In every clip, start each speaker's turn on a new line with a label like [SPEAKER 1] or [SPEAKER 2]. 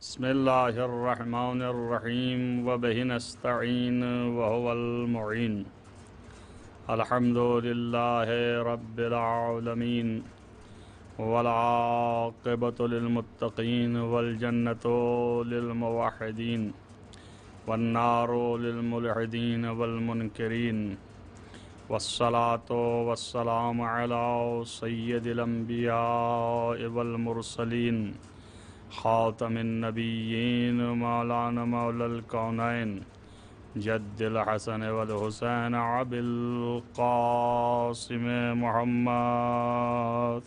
[SPEAKER 1] بسم الله الرحمن الرحيم وبه نستعين وهو المعين. الحمد لله رب العالمين والعاقبة للمتقين والجنة للموحدين والنار للملحدين والمنكرين، والصلاة والسلام على سيد الأنبياء والمرسلين خاتم النبيين مولانا مولى الكونين جد الحسن والحسين أبي القاسم محمد،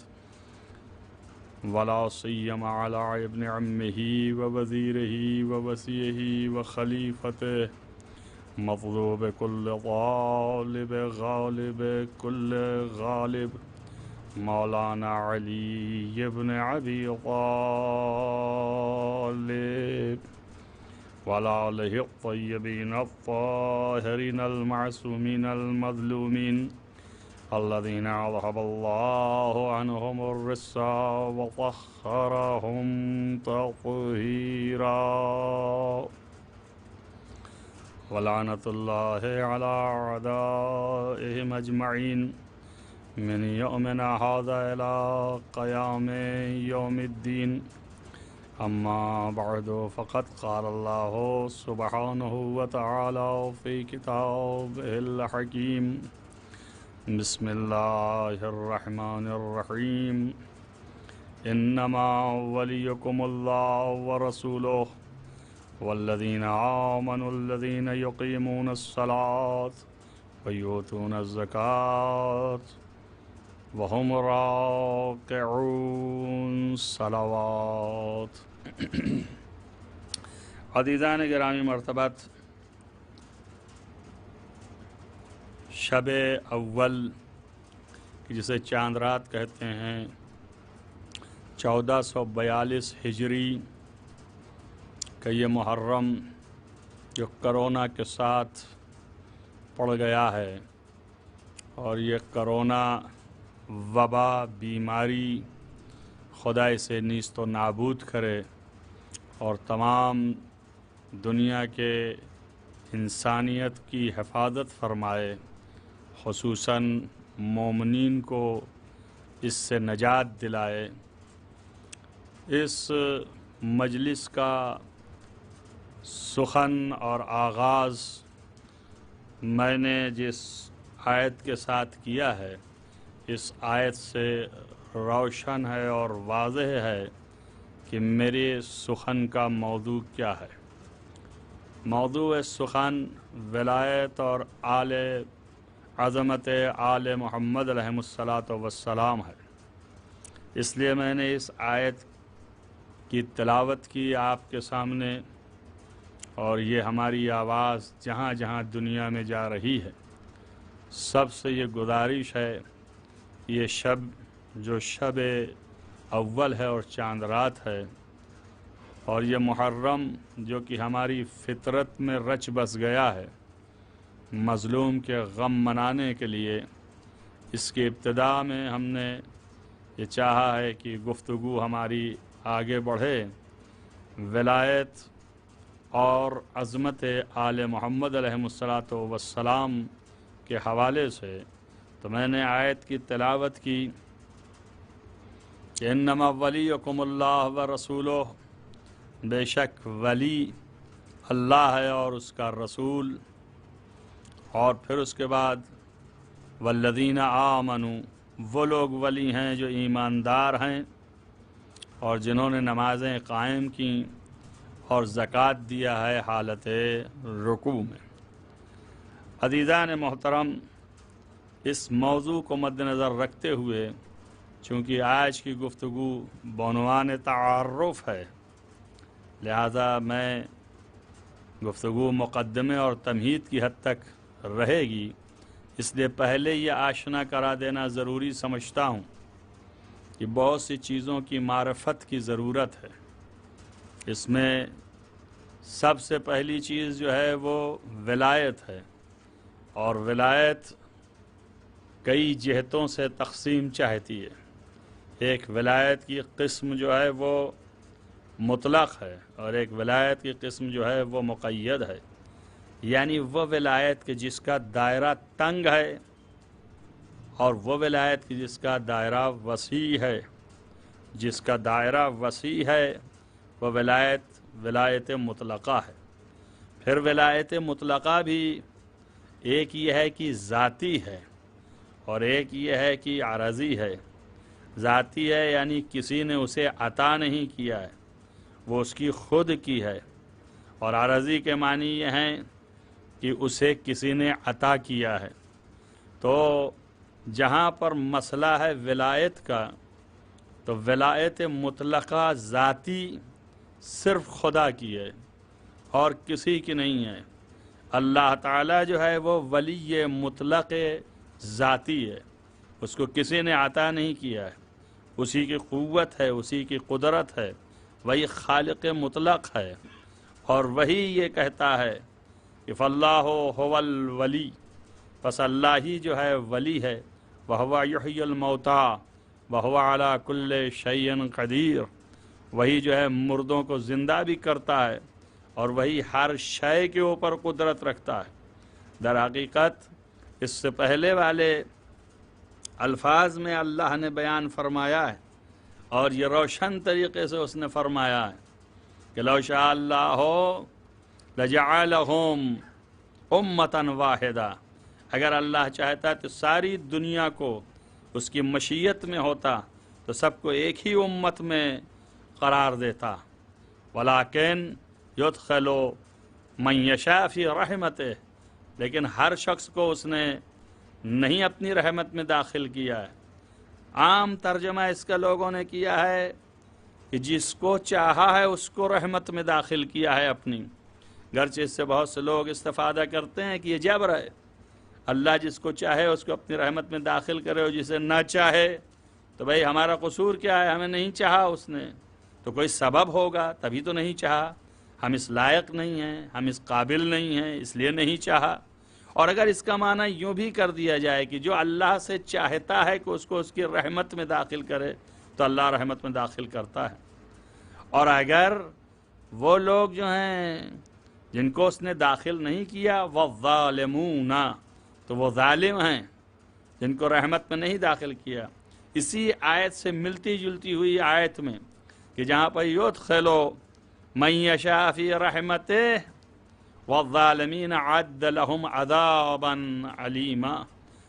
[SPEAKER 1] ولا سيما على ابن عمه ووزيره ووصيه وخليفته مطلوب كل طالب غالب كل غالب مولانا علی بن ابی طالب وعلى آلہ الطیبین الطاہرین المعصومین المظلومین الذین اذهب اللہ عنہم الرجس وطہرہم تطہیرا، ولعنۃ اللہ علی اعدائہم اجمعین من یومنا هذا إلى قیام یوم الدین. اما بعد فقد قال اللہ سبحانہ وتعالی فی کتابہ الحکیم. بسم اللہ الرحمن الرحیم. انما ولیکم اللہ ورسولہ والذین آمنوا الذین یقیمون الصلاة ویؤتون الزکاة وهم راکعون صلوات. عزیزان گرامی مرتبت، شب اول جسے چاند رات کہتے ہیں 1442 ہجری کا یہ محرم جو کرونا کے ساتھ پڑ گیا ہے، اور یہ کرونا وبا بیماری خدا اسے نیست و نابود کرے اور تمام دنیا کے انسانیت کی حفاظت فرمائے، خصوصاً مومنین کو اس سے نجات دلائے. اس مجلس کا سخن اور آغاز میں نے جس آیت کے ساتھ کیا ہے، اس آیت سے روشن ہے اور واضح ہے کہ میرے سخن کا موضوع کیا ہے. موضوع سخن ولایت اور عظمت آل محمد علیہ السلام ہے. اس لیے میں نے اس آیت کی تلاوت کی آپ کے سامنے، اور یہ ہماری آواز جہاں جہاں دنیا میں جا رہی ہے، سب سے یہ گزارش ہے، یہ شب جو شب اول ہے اور چاند رات ہے، اور یہ محرم جو کہ ہماری فطرت میں رچ بس گیا ہے، مظلوم کے غم منانے کے لیے، اس کی ابتدا میں ہم نے یہ چاہا ہے کہ گفتگو ہماری آگے بڑھے ولایت اور عظمت آل محمد علیہ السلام کے حوالے سے. تو میں نے آیت کی تلاوت کی کہ انما ولیکم اللہ ورسولہ، بے شک ولی اللہ ہے اور اس کا رسول. اور پھر اس کے بعد والذین آمنوا، وہ لوگ ولی ہیں جو ایماندار ہیں اور جنہوں نے نمازیں قائم کیں اور زکوٰۃ دیا ہے حالت رکوع میں. عزیزان محترم، اس موضوع کو مد نظر رکھتے ہوئے، چونکہ آج کی گفتگو بعنوان تعارف ہے، لہذا میں گفتگو مقدمے اور تمہید کی حد تک رہے گی. اس لیے پہلے یہ آشنا کرا دینا ضروری سمجھتا ہوں کہ بہت سی چیزوں کی معرفت کی ضرورت ہے. اس میں سب سے پہلی چیز جو ہے وہ ولایت ہے، اور ولایت کئی جہتوں سے تقسیم چاہتی ہے. ایک ولایت کی قسم جو ہے وہ مطلق ہے اور ایک ولایت کی قسم جو ہے وہ مقید ہے، یعنی وہ ولایت کہ جس کا دائرہ تنگ ہے اور وہ ولایت کہ جس کا دائرہ وسیع ہے۔ جس کا دائرہ وسیع ہے وہ ولایت مطلقہ ہے۔ پھر ولایت مطلقہ بھی ایک یہ ہے کہ ذاتی ہے اور ایک یہ ہے کہ عرضی ہے۔ ذاتی ہے یعنی کسی نے اسے عطا نہیں کیا ہے، وہ اس کی خود کی ہے، اور عرضی کے معنی یہ ہیں کہ اسے کسی نے عطا کیا ہے۔ تو جہاں پر مسئلہ ہے ولایت کا، تو ولایت مطلقہ ذاتی صرف خدا کی ہے اور کسی کی نہیں ہے۔ اللہ تعالیٰ جو ہے وہ ولی مطلق ذاتی ہے، اس کو کسی نے عطا نہیں کیا ہے، اسی کی قوت ہے، اسی کی قدرت ہے، وہی خالق مطلق ہے، اور وہی یہ کہتا ہے کہ فاللہ هو الولی، پس اللہ ہی جو ہے ولی ہے، وَهُوَ يُحْيِي الْمَوْتَى وَهُوَ عَلَى كُلِّ شَيْءٍ قدیر، وہی جو ہے مردوں کو زندہ بھی کرتا ہے اور وہی ہر شے کے اوپر قدرت رکھتا ہے۔ در حقیقت اس سے پہلے والے الفاظ میں اللہ نے بیان فرمایا ہے اور یہ روشن طریقے سے اس نے فرمایا ہے کہ لو شاء اللہ لجعلہم امۃ واحدہ، اگر اللہ چاہتا تو ساری دنیا کو اس کی مشیت میں ہوتا تو سب کو ایک ہی امت میں قرار دیتا، ولیکن یدخل من یشاء فی رحمتہ، لیکن ہر شخص کو اس نے نہیں اپنی رحمت میں داخل کیا ہے۔ عام ترجمہ اس کا لوگوں نے کیا ہے کہ جس کو چاہا ہے اس کو رحمت میں داخل کیا ہے اپنی، گرچہ اس سے بہت سے لوگ استفادہ کرتے ہیں کہ یہ جبر ہے، اللہ جس کو چاہے اس کو اپنی رحمت میں داخل کرے اور جسے نہ چاہے تو بھئی ہمارا قصور کیا ہے، ہمیں نہیں چاہا اس نے تو کوئی سبب ہوگا تبھی تو نہیں چاہا، ہم اس لائق نہیں ہیں، ہم اس قابل نہیں ہیں اس لیے نہیں چاہا۔ اور اگر اس کا معنی یوں بھی کر دیا جائے کہ جو اللہ سے چاہتا ہے کہ اس کو اس کی رحمت میں داخل کرے تو اللہ رحمت میں داخل کرتا ہے، اور اگر وہ لوگ جو ہیں جن کو اس نے داخل نہیں کیا والظالمون، تو وہ ظالم ہیں جن کو رحمت میں نہیں داخل کیا۔ اسی آیت سے ملتی جلتی ہوئی آیت میں کہ جہاں پر یدخل من یشاء فی رحمتہ والظالمین عد لہم عذابا علیما،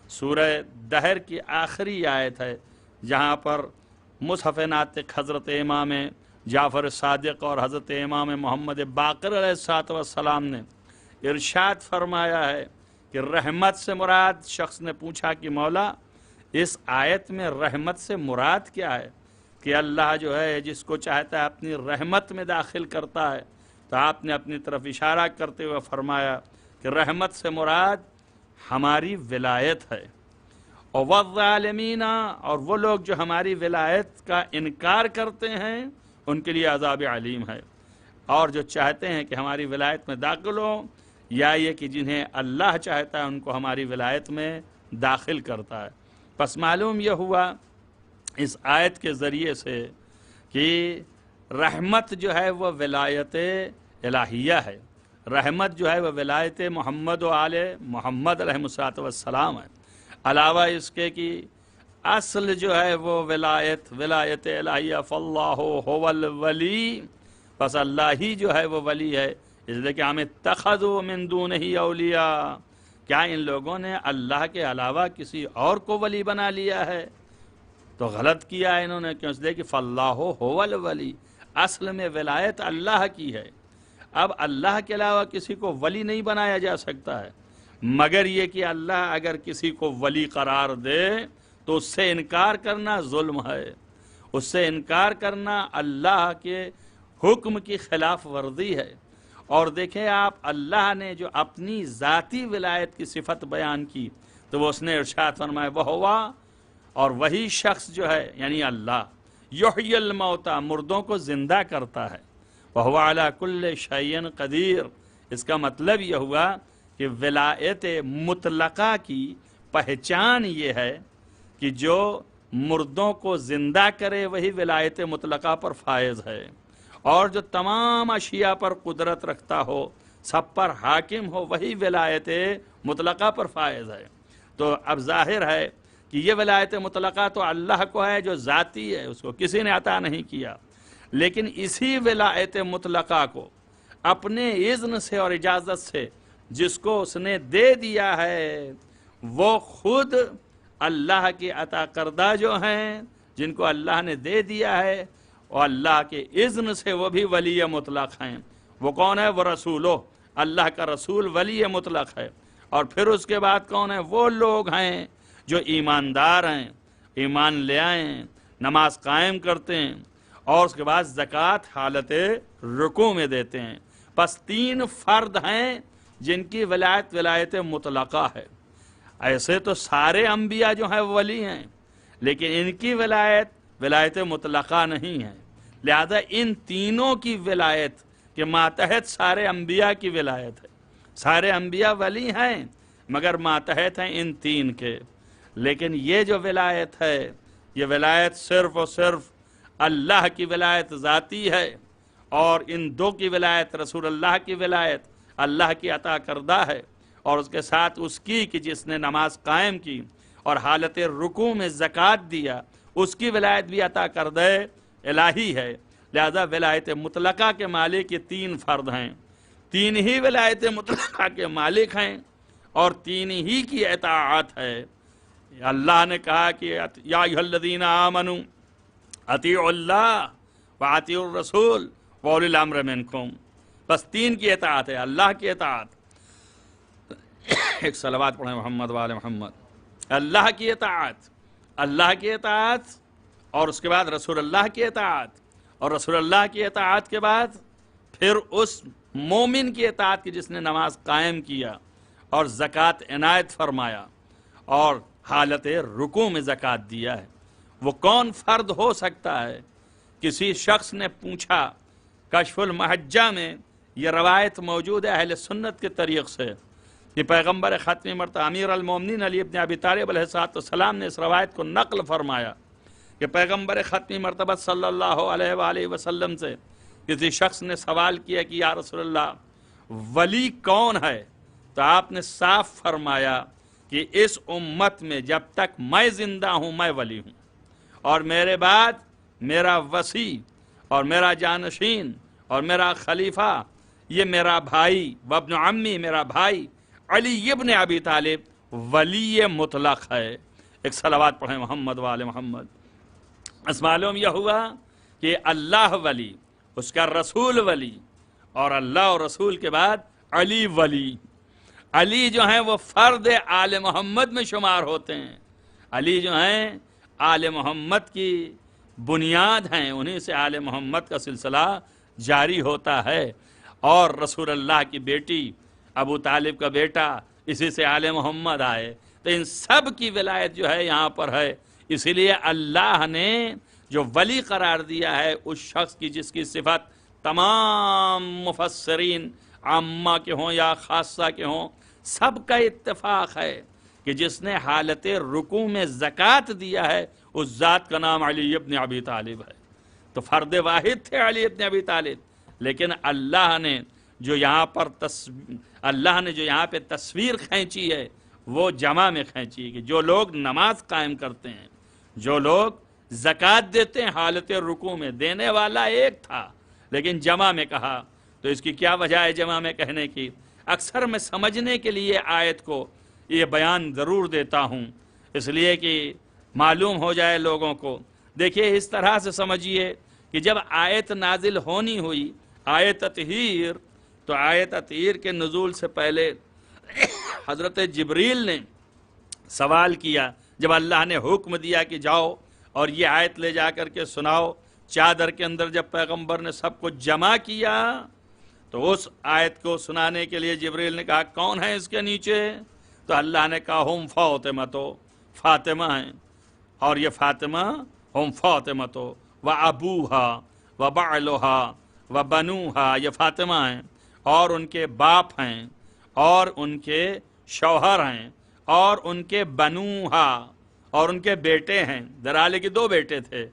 [SPEAKER 1] سورہ دہر کی آخری آیت ہے جہاں پر مصحف ناطق حضرت امام جعفر صادق اور حضرت امام محمد باقر علیہ السلام نے ارشاد فرمایا ہے کہ رحمت سے مراد، شخص نے پوچھا کہ مولا اس آیت میں رحمت سے مراد کیا ہے؟ کہ اللہ جو ہے جس کو چاہتا ہے اپنی رحمت میں داخل کرتا ہے، تو آپ نے اپنی طرف اشارہ کرتے ہوئے فرمایا کہ رحمت سے مراد ہماری ولایت ہے، اور والظالمین، اور وہ لوگ جو ہماری ولایت کا انکار کرتے ہیں ان کے لیے عذاب علیم ہے، اور جو چاہتے ہیں کہ ہماری ولایت میں داخل ہو، یا یہ کہ جنہیں اللہ چاہتا ہے ان کو ہماری ولایت میں داخل کرتا ہے۔ پس معلوم یہ ہوا اس آیت کے ذریعے سے کہ رحمت جو ہے وہ ولایت الہیہ ہے، رحمت جو ہے وہ ولایت محمد و آل محمد علیہ السلام ہے، علاوہ اس کے کہ اصل جو ہے وہ ولایت الہیہ فاللہ هو الولی، پس اللہ ہی جو ہے وہ ولی ہے، اس لیے کہ ہم اتخذوا من دونہ اولیاء، کیا ان لوگوں نے اللہ کے علاوہ کسی اور کو ولی بنا لیا ہے؟ تو غلط کیا ہے انہوں نے، کیوں؟ اس لیے کہ فاللہ هو الولی، اصل میں ولایت اللہ کی ہے، اب اللہ کے علاوہ کسی کو ولی نہیں بنایا جا سکتا ہے، مگر یہ کہ اللہ اگر کسی کو ولی قرار دے تو اس سے انکار کرنا ظلم ہے، اس سے انکار کرنا اللہ کے حکم کی خلاف ورزی ہے۔ اور دیکھیں آپ، اللہ نے جو اپنی ذاتی ولایت کی صفت بیان کی تو وہ اس نے ارشاد فرمایا وہ ہوا، اور وہی شخص جو ہے یعنی اللہ یحیی الموتى، مردوں کو زندہ کرتا ہے، وَهُوَ عَلَى كُلِّ شَيْءٍ قدیر، اس کا مطلب یہ ہوا کہ ولایت مطلقہ کی پہچان یہ ہے کہ جو مردوں کو زندہ کرے وہی ولایت مطلقہ پر فائز ہے، اور جو تمام اشیاء پر قدرت رکھتا ہو، سب پر حاکم ہو، وہی ولایت مطلقہ پر فائز ہے۔ تو اب ظاہر ہے کہ یہ ولایت مطلقہ تو اللہ کو ہے جو ذاتی ہے، اس کو کسی نے عطا نہیں کیا، لیکن اسی ولایت مطلقہ کو اپنے اذن سے اور اجازت سے جس کو اس نے دے دیا ہے، وہ خود اللہ کے عطا کردہ جو ہیں، جن کو اللہ نے دے دیا ہے اور اللہ کے اذن سے وہ بھی ولی مطلق ہیں۔ وہ کون ہے؟ وہ رسولو، اللہ کا رسول ولی مطلق ہے۔ اور پھر اس کے بعد کون ہے؟ وہ لوگ ہیں جو ایماندار ہیں، ایمان لے آئیں، نماز قائم کرتے ہیں، اور اس کے بعد زکوٰۃ حالت رکوع میں دیتے ہیں۔ پس 3 فرد ہیں جن کی ولایت مطلقہ ہے۔ ایسے تو سارے انبیاء جو ہیں وہ ولی ہیں، لیکن ان کی ولایت مطلقہ نہیں ہے، لہذا ان تینوں کی ولایت کے ماتحت سارے انبیاء کی ولایت ہے۔ سارے انبیاء ولی ہیں مگر ماتحت ہیں ان 3 کے، لیکن یہ جو ولایت ہے، یہ ولایت صرف اور صرف اللہ کی ولایت ذاتی ہے، اور ان 2 کی ولایت رسول اللہ کی ولایت اللہ کی عطا کردہ ہے، اور اس کے ساتھ اس کی کہ جس نے نماز قائم کی اور حالت رکوع میں زکوٰۃ دیا، اس کی ولایت بھی عطا کردہ الہی ہے۔ لہذا ولایت مطلقہ کے مالک یہ 3 فرد ہیں، 3 ہی ولایت مطلقہ کے مالک ہیں، اور 3 ہی کی اطاعت ہے۔ اللہ نے کہا کہ یا ایھا الذین آمنوا اطیعوا اللہ واطیعوا الرسول واولی الامر منکم۔ بس 3 کی اطاعت ہے، اللہ کی اطاعت۔ ایک صلوات پڑھیں محمد و آل محمد۔ اللہ کی اطاعت، اللہ کی اطاعت، اور اس کے بعد رسول اللہ کی اطاعت، اور رسول اللہ کی اطاعت کے بعد پھر اس مومن کی اطاعت کی جس نے نماز قائم کیا اور زکوٰۃ عنایت فرمایا اور حالت رکوع میں زکوٰۃ دیا ہے۔ وہ کون فرد ہو سکتا ہے؟ کسی شخص نے پوچھا، کشف المحجہ میں یہ روایت موجود ہے اہل سنت کے طریق سے کہ پیغمبر ختم مرتبہ امیر المومنین علی ابن ابی طالب علیہ السلام نے اس روایت کو نقل فرمایا کہ پیغمبر ختم مرتبہ صلی اللہ علیہ وآلہ وسلم سے کسی شخص نے سوال کیا کہ یا رسول اللہ ولی کون ہے؟ تو آپ نے صاف فرمایا کہ اس امت میں جب تک میں زندہ ہوں میں ولی ہوں، اور میرے بعد میرا وصی اور میرا جانشین اور میرا خلیفہ یہ میرا بھائی وابن عمی، میرا بھائی علی ابن ابی طالب ولی مطلق ہے۔ ایک صلوات پڑھیں محمد و آل محمد۔ اس معلوم یہ ہوا کہ اللہ ولی، اس کا رسول ولی، اور اللہ اور رسول کے بعد علی ولی۔ علی جو ہیں وہ فرد آل محمد میں شمار ہوتے ہیں، علی جو ہیں آل محمد کی بنیاد ہیں، انہیں سے آل محمد کا سلسلہ جاری ہوتا ہے، اور رسول اللہ کی بیٹی ابو طالب کا بیٹا اسی سے آل محمد آئے، تو ان سب کی ولایت جو ہے یہاں پر ہے۔ اسی لیے اللہ نے جو ولی قرار دیا ہے اس شخص کی جس کی صفت تمام مفسرین عامہ کے ہوں یا خاصہ کے ہوں سب کا اتفاق ہے کہ جس نے حالت رکوع میں زکوٰۃ دیا ہے اس ذات کا نام علی ابن ابی طالب ہے۔ تو فرد واحد تھے علی ابن ابی طالب، لیکن اللہ نے جو یہاں پہ تصویر کھینچی ہے وہ جمع میں کھینچی ہے کہ جو لوگ نماز قائم کرتے ہیں، جو لوگ زکوٰۃ دیتے ہیں حالت رکوع میں، دینے والا ایک تھا لیکن جمع میں کہا۔ تو اس کی کیا وجہ ہے جمع میں کہنے کی؟ اکثر میں سمجھنے کے لیے آیت کو یہ بیان ضرور دیتا ہوں، اس لیے کہ معلوم ہو جائے لوگوں کو۔ دیکھیے اس طرح سے سمجھیے کہ جب آیت نازل ہونی ہوئی آیت تطہیر، تو آیت تطہیر کے نزول سے پہلے حضرت جبریل نے سوال کیا، جب اللہ نے حکم دیا کہ جاؤ اور یہ آیت لے جا کر کے سناؤ، چادر کے اندر جب پیغمبر نے سب کو جمع کیا تو اس آیت کو سنانے کے لیے جبریل نے کہا کون ہے اس کے نیچے؟ تو اللہ نے کہا ہم فاطمہ، تو فاطمہ ہیں، اور یہ فاطمہ ہم فاطمہ تو و ابوہا و بعلہا و بنوہا، یہ فاطمہ ہیں اور ان کے باپ ہیں اور ان کے شوہر ہیں اور ان کے بنوہا اور ان کے بیٹے ہیں، درالے کے 2 بیٹے تھے،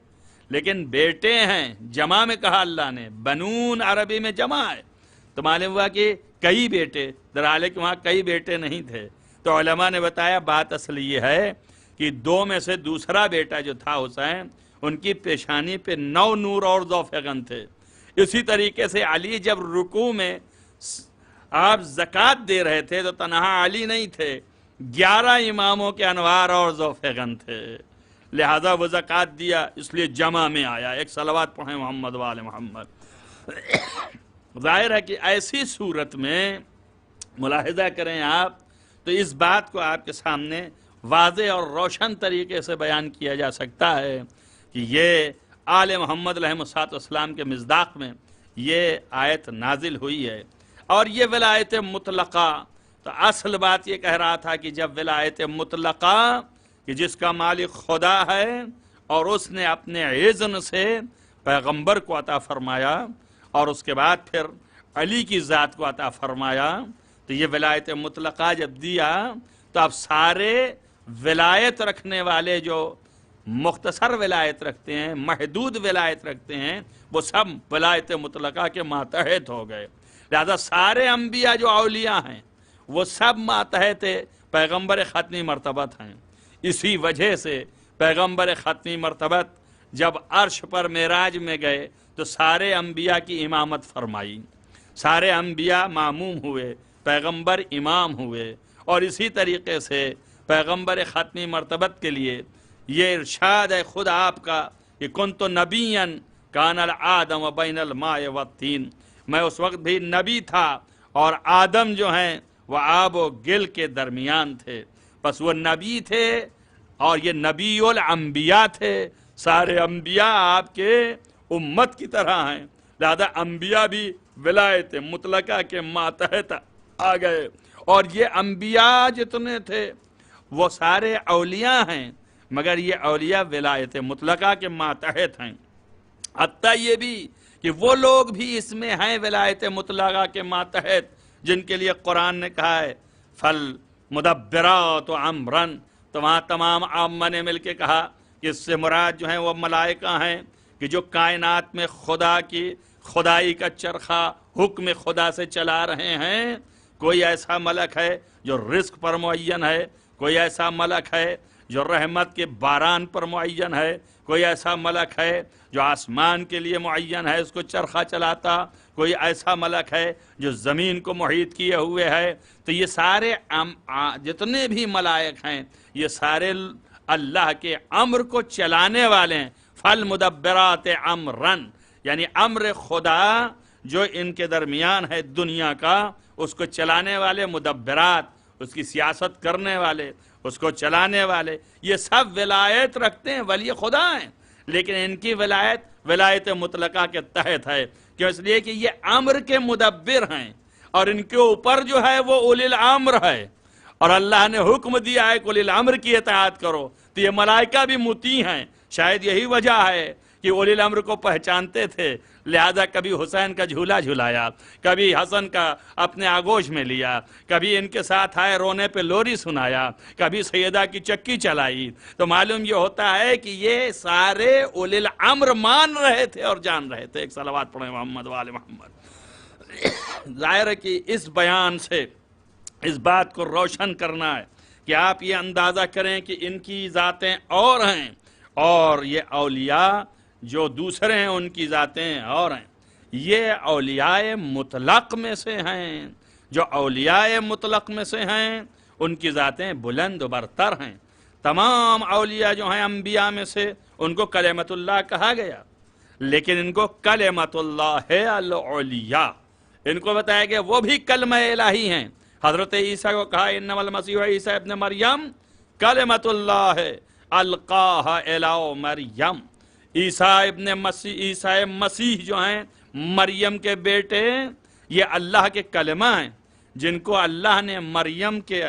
[SPEAKER 1] لیکن بیٹے ہیں، جمع میں کہا اللہ نے، بنون عربی میں جمع ہے، تو معلوم ہوا کہ کئی بیٹے، درحالے کہ وہاں کئی بیٹے نہیں تھے۔ تو علماء نے بتایا بات اصل یہ ہے کہ 2 میں سے دوسرا بیٹا جو تھا حسین، ان کی پیشانی پہ 9 نور اور ذوفغن تھے۔ اسی طریقے سے علی جب رکوع میں آپ زکوٰۃ دے رہے تھے تو تنہا علی نہیں تھے، 11 اماموں کے انوار اور ذوفغن تھے، لہذا وہ زکوٰۃ دیا، اس لیے جمع میں آیا۔ ایک صلوات پڑھیں محمد وآل محمد۔ ظاہر ہے کہ ایسی صورت میں ملاحظہ کریں آپ تو اس بات کو آپ کے سامنے واضح اور روشن طریقے سے بیان کیا جا سکتا ہے کہ یہ آل محمد علیہ السلام کے مصداق میں یہ آیت نازل ہوئی ہے۔ اور یہ ولایت مطلقہ، تو اصل بات یہ کہہ رہا تھا کہ جب ولایت مطلقہ کہ جس کا مالک خدا ہے اور اس نے اپنے اذن سے پیغمبر کو عطا فرمایا اور اس کے بعد پھر علی کی ذات کو عطا فرمایا، تو یہ ولایت مطلقہ جب دیا تو اب سارے ولایت رکھنے والے جو مختصر ولایت رکھتے ہیں، محدود ولایت رکھتے ہیں، وہ سب ولایت مطلقہ کے ماتحت ہو گئے۔ لہذا سارے انبیاء جو اولیاء ہیں وہ سب ماتحت پیغمبر ختمی مرتبت ہیں۔ اسی وجہ سے پیغمبر ختمی مرتبت جب عرش پر معراج میں گئے تو سارے انبیاء کی امامت فرمائی، سارے انبیاء ماموم ہوئے، پیغمبر امام ہوئے۔ اور اسی طریقے سے پیغمبر ختمی مرتبت کے لیے یہ ارشاد ہے خود آپ کا کہ کنت نبیًا کان الآدم بین الماء والطین، میں اس وقت بھی نبی تھا اور آدم جو ہیں وہ آب و گل کے درمیان تھے۔ بس وہ نبی تھے اور یہ نبی الانبیاء تھے، سارے انبیاء آپ کے امت کی طرح ہیں، لہذا انبیاء بھی ولایت مطلقہ کے ماتحت آ گئے۔ اور یہ انبیاء جتنے تھے وہ سارے اولیاء ہیں، مگر یہ اولیاء ولایت مطلقہ کے ماتحت ہیں۔ حتیٰ یہ بھی کہ وہ لوگ بھی اس میں ہیں ولایت مطلقہ کے ماتحت جن کے لیے قرآن نے کہا ہے فالمدبرات امرا، تو وہاں تمام عامہ نے مل کے کہا کہ اس سے مراد جو ہیں وہ ملائکہ ہیں کہ جو کائنات میں خدا کی خدائی کا چرخہ حکم خدا سے چلا رہے ہیں۔ کوئی ایسا ملک ہے جو رزق پر معین ہے، کوئی ایسا ملک ہے جو رحمت کے باران پر معین ہے، کوئی ایسا ملک ہے جو آسمان کے لیے معین ہے، اس کو چرخہ چلاتا، کوئی ایسا ملک ہے جو زمین کو محیط کیے ہوئے ہے۔ تو یہ سارے جتنے بھی ملائک ہیں یہ سارے اللہ کے امر کو چلانے والے ہیں۔ فالمدبرات امرا، یعنی امر خدا جو ان کے درمیان ہے دنیا کا، اس کو چلانے والے مدبرات، اس کی سیاست کرنے والے، اس کو چلانے والے، یہ سب ولایت رکھتے ہیں، ولی خدا ہیں، لیکن ان کی ولایت مطلقہ کے تحت ہے، کیوں؟ اس لیے کہ یہ امر کے مدبر ہیں اور ان کے اوپر جو ہے وہ اولی الامر ہے، اور اللہ نے حکم دیا ہے کہ اولی الامر کی اطاعت کرو، تو یہ ملائکہ بھی مطیع ہیں۔ شاید یہی وجہ ہے کہ اولی الامر کو پہچانتے تھے، لہذا کبھی حسین کا جھولا جھلایا، کبھی حسن کا اپنے آغوش میں لیا، کبھی ان کے ساتھ آئے رونے پہ لوری سنایا، کبھی سیدہ کی چکی چلائی۔ تو معلوم یہ ہوتا ہے کہ یہ سارے اولی الامر مان رہے تھے اور جان رہے تھے۔ ایک صلوات پڑھیں محمد وآل محمد۔ ظاہر ہے کہ اس بیان سے اس بات کو روشن کرنا ہے کہ آپ یہ اندازہ کریں کہ ان کی ذاتیں اور ہیں اور یہ اولیاء جو دوسرے ہیں ان کی ذاتیں اور ہیں۔ یہ اولیاء مطلق میں سے ہیں، جو اولیاء مطلق میں سے ہیں ان کی ذاتیں بلند و برتر ہیں۔ تمام اولیاء جو ہیں انبیاء میں سے ان کو کلمۃ اللہ کہا گیا، لیکن ان کو کلمۃ اللہ العلیٰ ان کو بتایا گیا وہ بھی کلمہ الہی ہیں۔ حضرت عیسیٰ کو کہا انما المسیح عیسیٰ ابن مریم کلمۃ اللہ القاہ الی مریم۔ عیسیٰ مسیح جو ہیں مریم کے بیٹے، یہ اللہ کے کلمہ ہیں جن کو اللہ نے مریم کے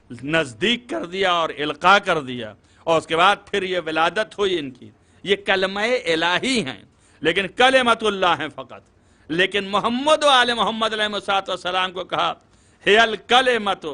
[SPEAKER 1] نزدیک کر دیا اور القاء کر دیا، اور اس کے بعد پھر یہ ولادت ہوئی ان کی۔ یہ کلمہ الہی ہیں لیکن کلمۃ اللہ ہیں فقط۔ لیکن محمد و آل محمد علیہ السلام کو کہا ہے الکلمۃ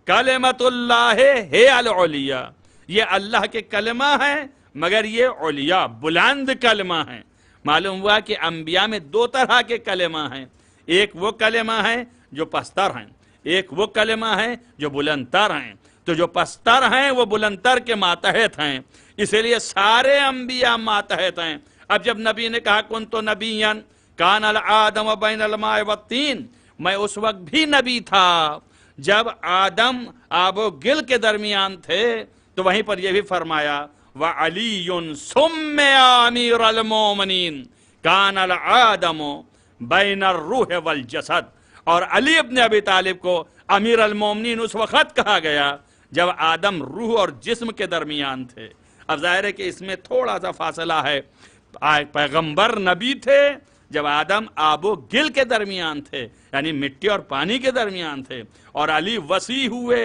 [SPEAKER 1] کلمۃ اللہ ہے العلیٰ، یہ اللہ کے کلمہ ہیں مگر یہ علیا بلند کلمہ ہیں۔ معلوم ہوا کہ انبیاء میں دو طرح کے کلمہ ہیں، ایک وہ کلمہ ہے جو پستر ہیں، ایک وہ کلمہ ہے جو بلندتر ہیں۔ تو جو پستر ہیں وہ بلندتر کے ماتحت ہیں، اسی لیے سارے انبیاء ماتحت ہیں۔ اب جب نبی نے کہا کنت نبیًا کان الآدم بین الماء والطین، میں اس وقت بھی نبی تھا جب آدم آب و گل کے درمیان تھے، تو وہیں پر یہ بھی فرمایا وَعَلِيٌّ سُمِّيَ أَمِيرَ الْمُؤْمِنِينَ كَانَ الْآدَمُ بَيْنَ الرُّوحِ وَالْجَسَدِ، اور علی ابن ابی طالب کو امیر المومنین اس وقت کہا گیا جب آدم روح اور جسم کے درمیان تھے۔ اب ظاہر ہے کہ اس میں تھوڑا سا فاصلہ ہے، پیغمبر نبی تھے جب آدم آب و گل کے درمیان تھے، یعنی مٹی اور پانی کے درمیان تھے، اور علی وسیع ہوئے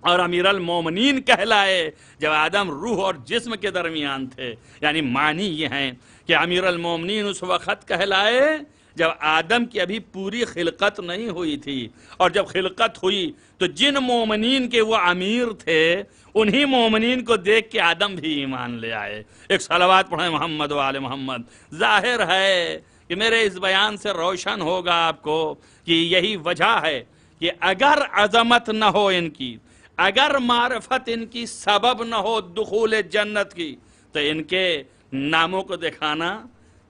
[SPEAKER 1] اور امیر المومنین کہلائے جب آدم روح اور جسم کے درمیان تھے۔ یعنی معنی یہ ہیں کہ امیر المومنین اس وقت کہلائے جب آدم کی ابھی پوری خلقت نہیں ہوئی تھی، اور جب خلقت ہوئی تو جن مومنین کے وہ امیر تھے انہی مومنین کو دیکھ کے آدم بھی ایمان لے آئے۔ ایک صلوات پڑھیں محمد و آل محمد۔ ظاہر ہے کہ میرے اس بیان سے روشن ہوگا آپ کو کہ یہی وجہ ہے کہ اگر عظمت نہ ہو ان کی، اگر معرفت ان کی سبب نہ ہو دخول جنت کی، تو ان کے ناموں کو دکھانا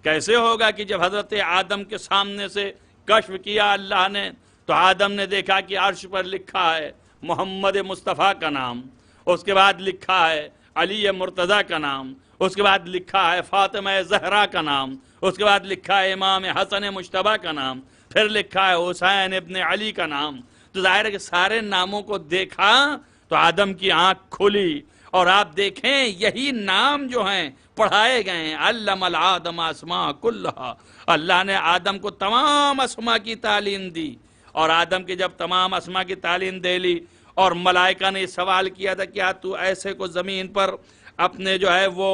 [SPEAKER 1] کیسے ہوگا کہ جب حضرت آدم کے سامنے سے کشف کیا اللہ نے تو آدم نے دیکھا کہ عرش پر لکھا ہے محمد مصطفیٰ کا نام، اس کے بعد لکھا ہے علی مرتضیٰ کا نام، اس کے بعد لکھا ہے فاطمہ زہرا کا نام، اس کے بعد لکھا ہے امام حسن مجتبیٰ کا نام، پھر لکھا ہے حسین ابن علی کا نام۔ تو ظاہر ہے کہ سارے ناموں کو دیکھا تو آدم کی آنکھ کھلی، اور آپ دیکھیں یہی نام جو ہیں پڑھائے گئے ہیں۔ علم الآدم اسماء کلھا، اللہ نے آدم کو تمام اسماء کی تعلیم دی، اور آدم کی جب تمام اسماء کی تعلیم دے لی اور ملائکہ نے سوال کیا تھا کیا تو ایسے کو زمین پر اپنے جو ہے وہ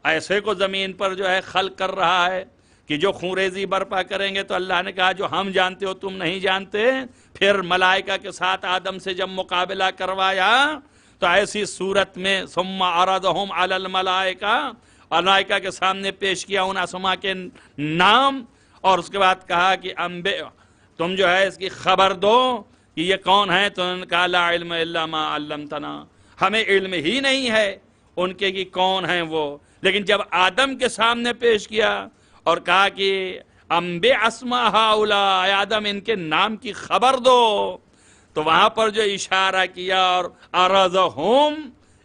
[SPEAKER 1] ایسے کو زمین پر جو ہے خلق کر رہا ہے کہ جو خونریزی برپا کریں گے، تو اللہ نے کہا جو ہم جانتے ہو تم نہیں جانتے۔ پھر ملائکہ کے ساتھ آدم سے جب مقابلہ کروایا تو ایسی صورت میں ثم عرضہم علی الملائکہ، ملائکہ کے سامنے پیش کیا ان اسماء کے نام، اور اس کے بعد کہا کہ تم جو ہے اس کی خبر دو کہ یہ کون ہے، تو انہوں نے کہا لا علم الا ما علمتنا، ہمیں علم ہی نہیں ہے ان کے کہ کون ہیں وہ۔ لیکن جب آدم کے سامنے پیش کیا اور کہا کہ انبئ اسماء ہؤلاء، آدم ان کے نام کی خبر دو، تو وہاں پر جو اشارہ کیا اور عرضہم،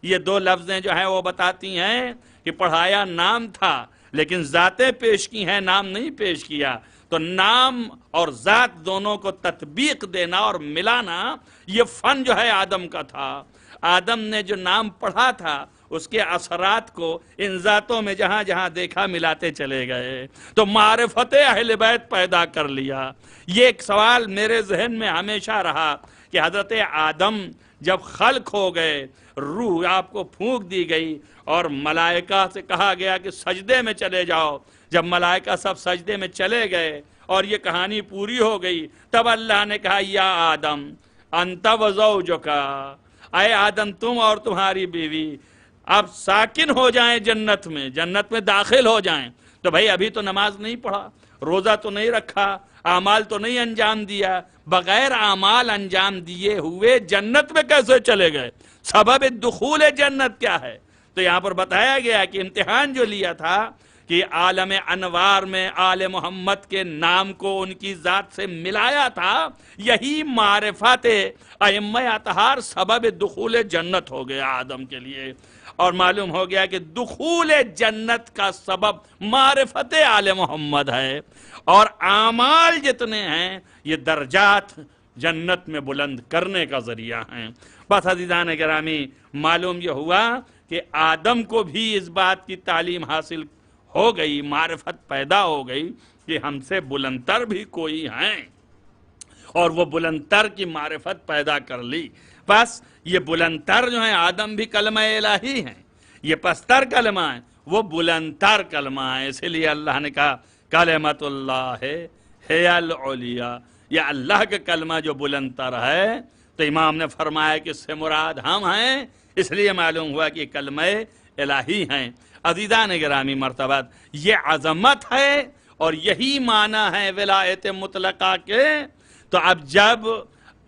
[SPEAKER 1] یہ دو لفظیں جو ہیں وہ بتاتی ہیں کہ پڑھایا نام تھا لیکن ذاتیں پیش کی ہیں، نام نہیں پیش کیا۔ تو نام اور ذات دونوں کو تطبیق دینا اور ملانا یہ فن جو ہے آدم کا تھا۔ آدم نے جو نام پڑھا تھا اس کے اثرات کو ان ذاتوں میں جہاں جہاں دیکھا ملاتے چلے گئے، تو معرفت اہل بیت پیدا کر لیا۔ یہ ایک سوال میرے ذہن میں ہمیشہ رہا کہ حضرت آدم جب خلق ہو گئے، روح آپ کو پھونک دی گئی اور ملائکہ سے کہا گیا کہ سجدے میں چلے جاؤ، جب ملائکہ سب سجدے میں چلے گئے اور یہ کہانی پوری ہو گئی، تب اللہ نے کہا یا آدم انت و زوجک، اے آدم تم اور تمہاری بیوی اب ساکن ہو جائیں جنت میں داخل ہو جائیں۔ تو بھائی ابھی تو نماز نہیں پڑھا، روزہ تو نہیں رکھا، اعمال تو نہیں انجام دیا، بغیر اعمال انجام دیے ہوئے جنت میں کیسے چلے گئے؟ سبب دخول جنت کیا ہے؟ تو یہاں پر بتایا گیا کہ امتحان جو لیا تھا کہ عالم انوار میں آل محمد کے نام کو ان کی ذات سے ملایا تھا، یہی معرفت ائمہ اطہار سبب دخول جنت ہو گیا آدم کے لیے، اور معلوم ہو گیا کہ دخول جنت کا سبب معرفت آل محمد ہے، اور اعمال جتنے ہیں یہ درجات جنت میں بلند کرنے کا ذریعہ ہیں۔ بس عزیزان گرامی، معلوم یہ ہوا کہ آدم کو بھی اس بات کی تعلیم حاصل ہو گئی، معرفت پیدا ہو گئی کہ ہم سے بلندتر بھی کوئی ہیں، اور وہ بلندتر کی معرفت پیدا کر لی۔ بس یہ بلندتر جو ہیں آدم بھی کلمہ الہی ہیں، یہ پستر کلمہ ہیں، وہ بلندتر کلمہ ہیں۔ اسی لیے اللہ نے کہا کلمۃ اللہ ہے العلیٰ، یہ اللہ کا کلمہ جو بلندتر ہے۔ تو امام نے فرمایا کہ اس سے مراد ہم ہیں، اس لیے معلوم ہوا کہ کلمہ الہی ہیں۔ عزیزان گرامی مرتبت، یہ عظمت ہے اور یہی معنی ہے ولایت مطلقہ کے۔ تو اب جب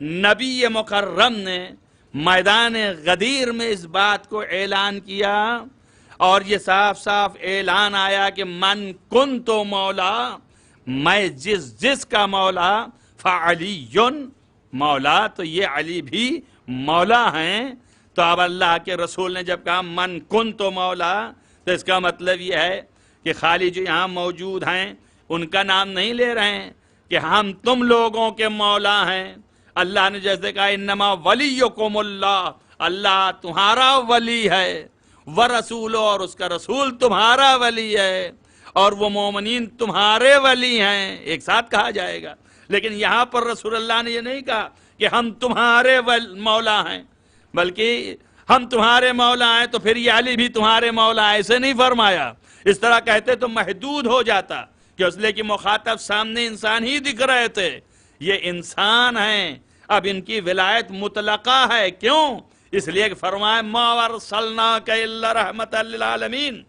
[SPEAKER 1] نبی مکرم نے میدان غدیر میں اس بات کو اعلان کیا اور یہ صاف صاف اعلان آیا کہ من کنت مولا، میں جس کا مولا، فعلی مولا، تو یہ علی بھی مولا ہیں۔ تو اب اللہ کے رسول نے جب کہا من کنت مولا، تو اس کا مطلب یہ ہے کہ خالی جو یہاں موجود ہیں ان کا نام نہیں لے رہے ہیں کہ ہم تم لوگوں کے مولا ہیں۔ اللہ نے جیسے کہا انما ولیکم اللہ، اللہ تمہارا ولی ہے، ورسول، اور اس کا رسول تمہارا ولی ہے، اور وہ مومنین تمہارے ولی ہیں، ایک ساتھ کہا جائے گا۔ لیکن یہاں پر رسول اللہ نے یہ نہیں کہا کہ ہم تمہارے مولا ہیں، بلکہ ہم تمہارے مولا ہیں تو پھر یہ علی بھی تمہارے مولا ہے، ایسے نہیں فرمایا۔ اس طرح کہتے تو محدود ہو جاتا، کہ اس لیے کہ مخاطب سامنے انسان ہی دکھ رہے تھے، یہ انسان ہیں، اب ان کی ولایت مطلقہ ہے۔ کیوں؟ اس لیے کہ فرمائے ما ارسلناک الا رحمت للعالمین،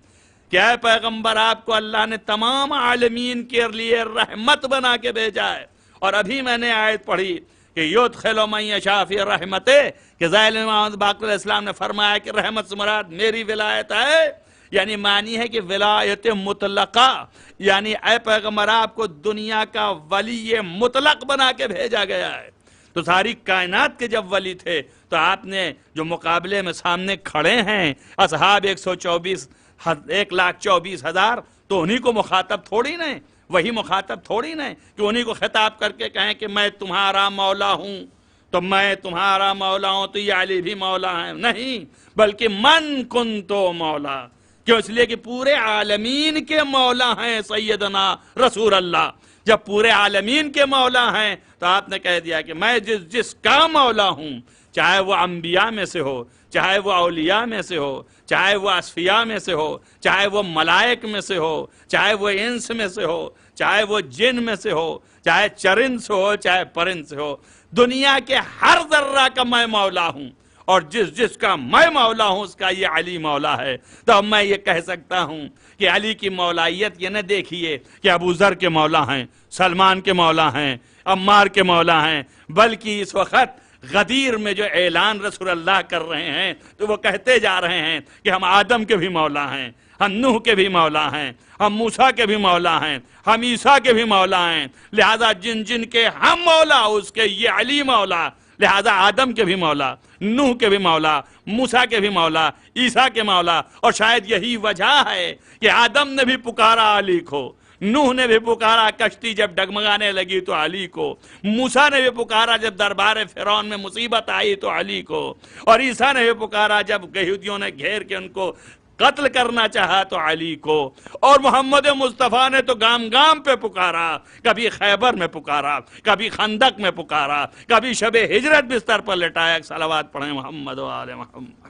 [SPEAKER 1] کہ اے پیغمبر آپ کو اللہ نے تمام عالمین کے لیے رحمت بنا کے بھیجا ہے۔ اور ابھی میں نے آیت پڑھی کہ یدخل من یشاء فی رحمتہ، کہ ظاہر محمد باقر علیہ السلام نے فرمایا کہ رحمت سے مراد میری ولایت ہے، یعنی معنی ہے کہ ولایت مطلقہ، یعنی اے پیغمبر آپ کو دنیا کا ولی مطلق بنا کے بھیجا گیا ہے۔ تو ساری کائنات کے جب ولی تھے تو آپ نے جو مقابلے میں سامنے کھڑے ہیں اصحاب 1,24,000، تو انہی کو مخاطب تھوڑی نہیں، وہی مخاطب تھوڑی نہیں کہ انہی کو خطاب کر کے کہیں کہ میں تمہارا مولا ہوں، تو میں تمہارا مولا ہوں تو یہ علی بھی مولا ہیں، نہیں، بلکہ من کنتو مولا۔ کیوں؟ اس لیے کہ پورے عالمین کے مولا ہیں سیدنا رسول اللہ۔ جب پورے عالمین کے مولا ہیں تو آپ نے کہہ دیا کہ میں جس کا مولا ہوں، چاہے وہ انبیاء میں سے ہو، چاہے وہ اولیاء میں سے ہو، چاہے وہ اصفیاء میں سے ہو، چاہے وہ ملائک میں سے ہو، چاہے وہ انس میں سے ہو، چاہے وہ جن میں سے ہو، چاہے چرند سے ہو، چاہے پرند سے ہو، دنیا کے ہر ذرہ کا میں مولا ہوں، اور جس کا میں مولا ہوں اس کا یہ علی مولا ہے۔ تو اب میں یہ کہہ سکتا ہوں کہ علی کی مولائیت یہ نہ دیکھیے کہ ابو ذر کے مولا ہیں، سلمان کے مولا ہیں، عمار کے مولا ہیں، بلکہ اس وقت غدیر میں جو اعلان رسول اللہ کر رہے ہیں تو وہ کہتے جا رہے ہیں کہ ہم آدم کے بھی مولا ہیں، ہم نوح کے بھی مولا ہیں، ہم موسیٰ کے بھی مولا ہیں، ہم عیسیٰ کے بھی مولا ہیں، لہذا جن کے ہم مولا اس کے یہ علی مولا، لہذا آدم کے بھی مولا، نوح کے بھی مولا، موسیٰ کے بھی مولا، عیسیٰ کے مولا۔ اور شاید یہی وجہ ہے کہ آدم نے بھی پکارا علی کو، نوح نے بھی پکارا کشتی جب ڈگمگانے لگی تو علی کو، موسیٰ نے بھی پکارا جب دربار فرعون میں مصیبت آئی تو علی کو، اور عیسیٰ نے بھی پکارا جب یہودیوں نے گھیر کے ان کو قتل کرنا چاہا تو علی کو، اور محمد مصطفیٰ نے تو گام گام پہ پکارا، کبھی خیبر میں پکارا، کبھی خندق میں پکارا، کبھی شب ہجرت بستر پر لٹایا صلوات پڑھیں محمد و آل محمد۔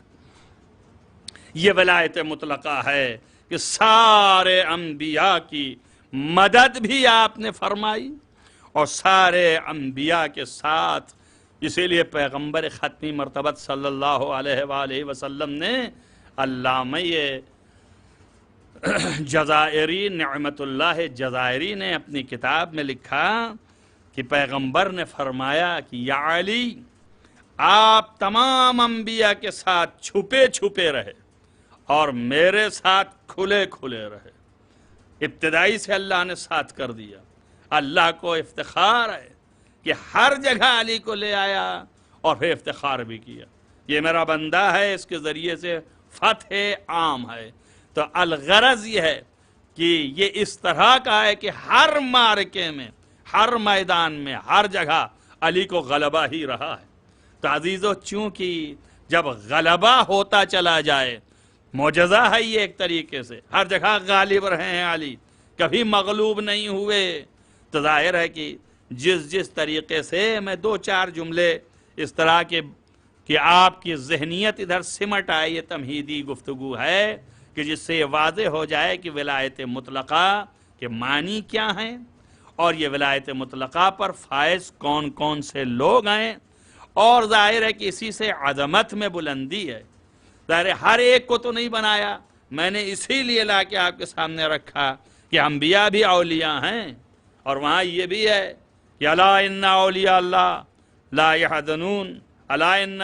[SPEAKER 1] یہ ولایت مطلقہ ہے کہ سارے انبیاء کی مدد بھی آپ نے فرمائی اور سارے انبیاء کے ساتھ، اسی لیے پیغمبر ختمی مرتبت صلی اللہ علیہ وآلہ وسلم نے علامہ جزائری نعمت اللہ جزائری نے اپنی کتاب میں لکھا کہ پیغمبر نے فرمایا کہ یا علی آپ تمام انبیاء کے ساتھ چھپے چھپے رہے اور میرے ساتھ کھلے کھلے رہے۔ ابتدائی سے اللہ نے ساتھ کر دیا۔ اللہ کو افتخار ہے کہ ہر جگہ علی کو لے آیا اور پھر افتخار بھی کیا، یہ میرا بندہ ہے، اس کے ذریعے سے فتح عام ہے۔ تو الغرض یہ ہے کہ یہ اس طرح کا ہے کہ ہر معرکے میں، ہر میدان میں، ہر جگہ علی کو غلبہ ہی رہا ہے۔ تو عزیزو، چونکہ جب غلبہ ہوتا چلا جائے، معجزہ ہے یہ ایک طریقے سے، ہر جگہ غالب رہے ہیں علی، کبھی مغلوب نہیں ہوئے، تو ظاہر ہے کہ جس طریقے سے میں دو چار جملے اس طرح کے کہ آپ کی ذہنیت ادھر سمٹ آئے، یہ تمہیدی گفتگو ہے کہ جس سے یہ واضح ہو جائے کہ ولایت مطلقہ کے معنی کیا ہیں اور یہ ولایت مطلقہ پر فائز کون کون سے لوگ ہیں، اور ظاہر ہے کہ اسی سے عظمت میں بلندی ہے۔ ظاہر ہر ایک کو تو نہیں بنایا، میں نے اسی لیے لا کے آپ کے سامنے رکھا کہ انبیاء بھی اولیاء ہیں، اور وہاں یہ بھی ہے کہ الا ان اولیاء اللہ لا یحزنون، الا ان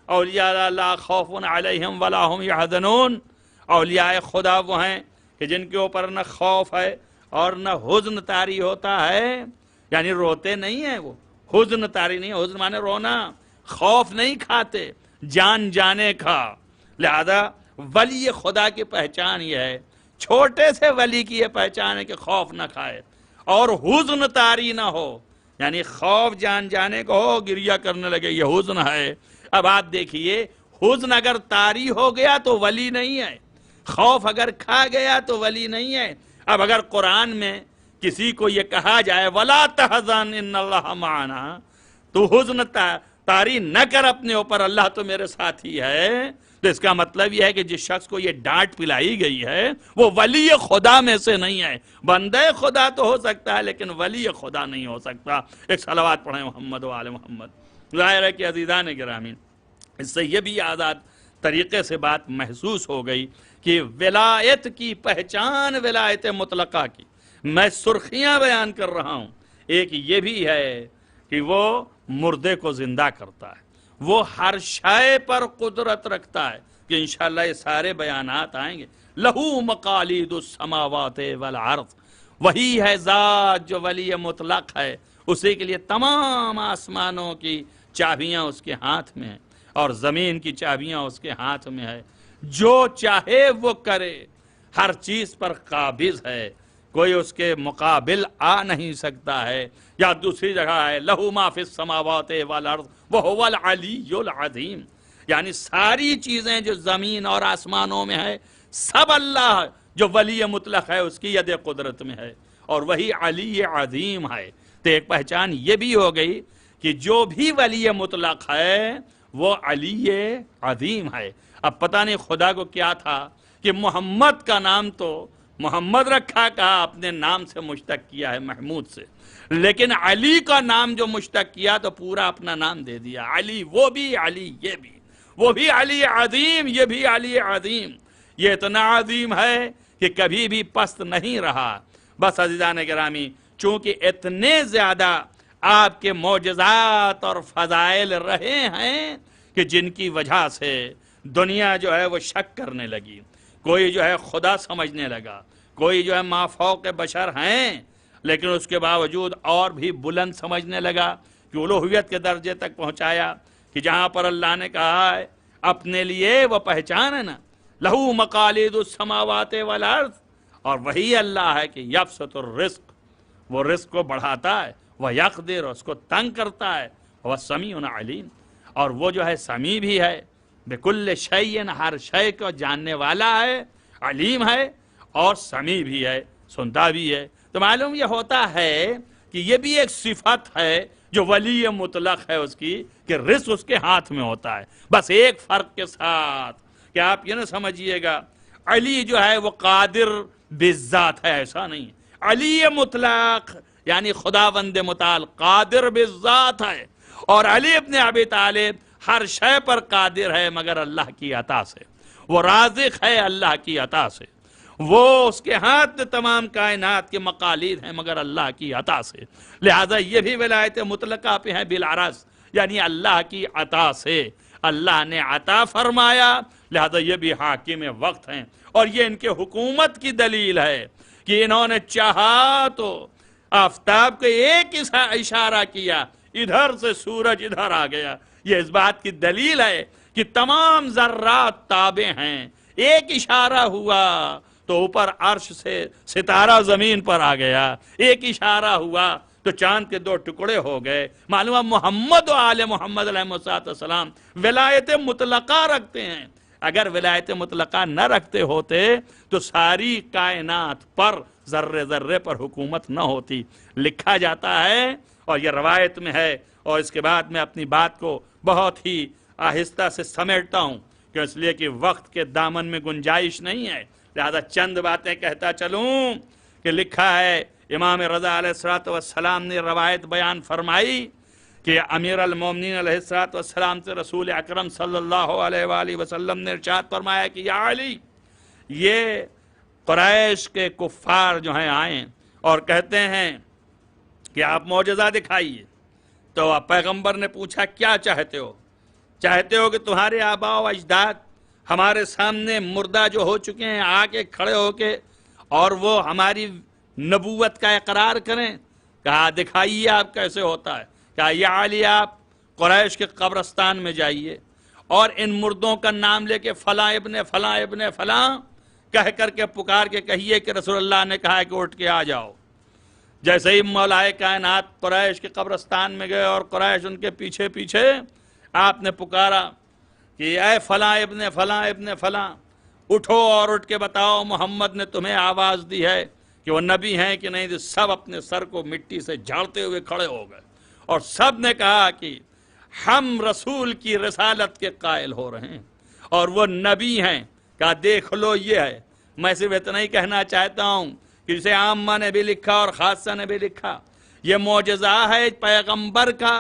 [SPEAKER 1] اولیاء اللہ لا خوف علیہم ولا هم یحزنون، اولیاء خدا وہ ہیں کہ جن کے اوپر نہ خوف ہے اور نہ حزن طاری ہوتا ہے، یعنی روتے نہیں ہیں، وہ حزن طاری نہیں، حزن مانے رونا، خوف نہیں کھاتے جان جانے کا۔ لہذا ولی خدا کی پہچان یہ ہے، چھوٹے سے ولی کی یہ پہچان ہے کہ خوف نہ کھائے اور حزن طاری نہ ہو، یعنی خوف جان جانے کو ہو، گریہ کرنے لگے، یہ حزن ہے۔ اب آپ دیکھیے، حزن اگر طاری ہو گیا تو ولی نہیں ہے، خوف اگر کھا گیا تو ولی نہیں ہے۔ اب اگر قرآن میں کسی کو یہ کہا جائے وَلَا تَحْزَنْ إِنَّ اللَّهَ مَعَنَا، تو حزن طاری نہ کر اپنے اوپر، اللہ تو میرے ساتھ ہی ہے، تو اس کا مطلب یہ ہے کہ جس شخص کو یہ ڈانٹ پلائی گئی ہے وہ ولی خدا میں سے نہیں ہے۔ بندے خدا تو ہو سکتا ہے لیکن ولی خدا نہیں ہو سکتا۔ ایک صلوات پڑھیں محمد و آل محمد۔ ظاہر ہے کہ عزیزان گرامی، اس سے یہ بھی آزاد طریقے سے بات محسوس ہو گئی کہ ولایت کی پہچان ولایت مطلقہ کی میں سرخیاں بیان کر رہا ہوں۔ ایک یہ بھی ہے کہ وہ مردے کو زندہ کرتا ہے، وہ ہر شے پر قدرت رکھتا ہے، کہ انشاءاللہ یہ سارے بیانات آئیں گے۔ لہو مقالید السماوات والارض، وہی ہے ذات جو ولی مطلق ہے، اسی کے لیے تمام آسمانوں کی چابیاں اس کے ہاتھ میں ہیں اور زمین کی چابیاں اس کے ہاتھ میں ہے، جو چاہے وہ کرے، ہر چیز پر قابض ہے، کوئی اس کے مقابل آ نہیں سکتا ہے۔ یا دوسری جگہ ہے لہو ما فی السماوات والارض وہو العلی العظیم، یعنی ساری چیزیں جو زمین اور آسمانوں میں ہے سب اللہ جو ولی مطلق ہے اس کی ید قدرت میں ہے، اور وہی علی عظیم ہے۔ تو ایک پہچان یہ بھی ہو گئی کہ جو بھی ولی مطلق ہے وہ علی عظیم ہے۔ اب پتہ نہیں خدا کو کیا تھا کہ محمد کا نام تو محمد رکھا، کہا اپنے نام سے مشتق کیا ہے محمود سے، لیکن علی کا نام جو مشتق کیا تو پورا اپنا نام دے دیا، علی، وہ بھی علی، یہ بھی، وہ بھی علی عظیم، یہ بھی علی عظیم۔ یہ اتنا عظیم ہے کہ کبھی بھی پست نہیں رہا۔ بس عزیزان گرامی، چونکہ اتنے زیادہ آپ کے معجزات اور فضائل رہے ہیں کہ جن کی وجہ سے دنیا جو ہے وہ شک کرنے لگی، کوئی جو ہے خدا سمجھنے لگا، کوئی جو ہے مافوق بشر ہیں، لیکن اس کے باوجود اور بھی بلند سمجھنے لگا، کہ الوہیت کے درجے تک پہنچایا کہ جہاں پر اللہ نے کہا ہے اپنے لیے وہ پہچان ہے نا، لہو مقالید السماوات والارض، اور وہی اللہ ہے کہ یبسط الرزق، وہ رزق کو بڑھاتا ہے، وہ یقدر، اس کو تنگ کرتا ہے، وہ سمیع علیم، اور وہ جو ہے سمیع بھی ہے، بکل شیء، ہر شے کو جاننے والا ہے، علیم ہے اور سمیع بھی ہے، سنتا بھی ہے۔ تو معلوم یہ ہوتا ہے کہ یہ بھی ایک صفت ہے جو ولی مطلق ہے اس کی، کہ رزق اس کے ہاتھ میں ہوتا ہے، بس ایک فرق کے ساتھ کہ آپ یہ نہ سمجھیے گا علی جو ہے وہ قادر بالذات ہے، ایسا نہیں۔ علی مطلق یعنی خداوند متعال قادر بالذات ہے، اور علی ابن ابی طالب ہر شے پر قادر ہے مگر اللہ کی عطا سے، وہ رازق ہے اللہ کی عطا سے، وہ اس کے ہاتھ میں تمام کائنات کے مقالید ہیں مگر اللہ کی عطا سے۔ لہذا یہ بھی ولایت مطلقہ پہ ہے بالعرض، یعنی اللہ کی عطا سے، اللہ نے عطا فرمایا، لہذا یہ بھی حاکم وقت ہیں، اور یہ ان کے حکومت کی دلیل ہے کہ انہوں نے چاہا تو آفتاب کو ایک اشارہ کیا، ادھر سے سورج ادھر آ گیا۔ یہ اس بات کی دلیل ہے کہ تمام ذرات تابع ہیں، ایک اشارہ ہوا تو اوپر عرش سے ستارہ زمین پر آ گیا، ایک اشارہ ہوا تو چاند کے دو ٹکڑے ہو گئے۔ معلوم محمد و آل محمد علیہ السلام ولایت مطلقہ رکھتے ہیں، اگر ولایت مطلقہ نہ رکھتے ہوتے تو ساری کائنات پر ذرے ذرے پر حکومت نہ ہوتی۔ لکھا جاتا ہے اور یہ روایت میں ہے، اور اس کے بعد میں اپنی بات کو بہت ہی آہستہ سے سمیٹتا ہوں کہ اس لیے کہ وقت کے دامن میں گنجائش نہیں ہے، لہذا چند باتیں کہتا چلوں کہ لکھا ہے امام رضا علیہ السلام نے روایت بیان فرمائی کہ امیر المومنین علیہ الصلوۃ والسلام سے رسول اکرم صلی اللہ علیہ وآلہ وسلم نے ارشاد فرمایا کہ یا علی، یہ قریش کے کفار جو ہیں آئیں اور کہتے ہیں کہ آپ معجزہ دکھائیے. تو پیغمبر نے پوچھا کیا چاہتے ہو؟ چاہتے ہو کہ تمہارے آباء و اجداد ہمارے سامنے مردہ جو ہو چکے ہیں آ کے کھڑے ہو کے اور وہ ہماری نبوت کا اقرار کریں؟ کہا دکھائیے آپ کیسے ہوتا ہے. کہا یا علی، آپ قریش کے قبرستان میں جائیے اور ان مردوں کا نام لے کے فلاں ابن فلاں ابن فلاں کہہ کر کے پکار کے کہیے کہ رسول اللہ نے کہا کہ اٹھ کے آ جاؤ. جیسے ہی مولائے کائنات قریش کے قبرستان میں گئے اور قریش ان کے پیچھے پیچھے، آپ نے پکارا کہ اے فلاں ابن فلاں ابن فلاں، اٹھو اور اٹھ کے بتاؤ محمد نے تمہیں آواز دی ہے کہ وہ نبی ہیں کہ نہیں. سب اپنے سر کو مٹی سے جھاڑتے ہوئے کھڑے ہو گئے اور سب نے کہا کہ ہم رسول کی رسالت کے قائل ہو رہے ہیں اور وہ نبی ہیں. کہا دیکھ لو یہ ہے. میں صرف اتنا ہی کہنا چاہتا ہوں کہ جسے عامہ نے بھی لکھا اور خاصہ نے بھی لکھا، یہ معجزہ ہے پیغمبر کا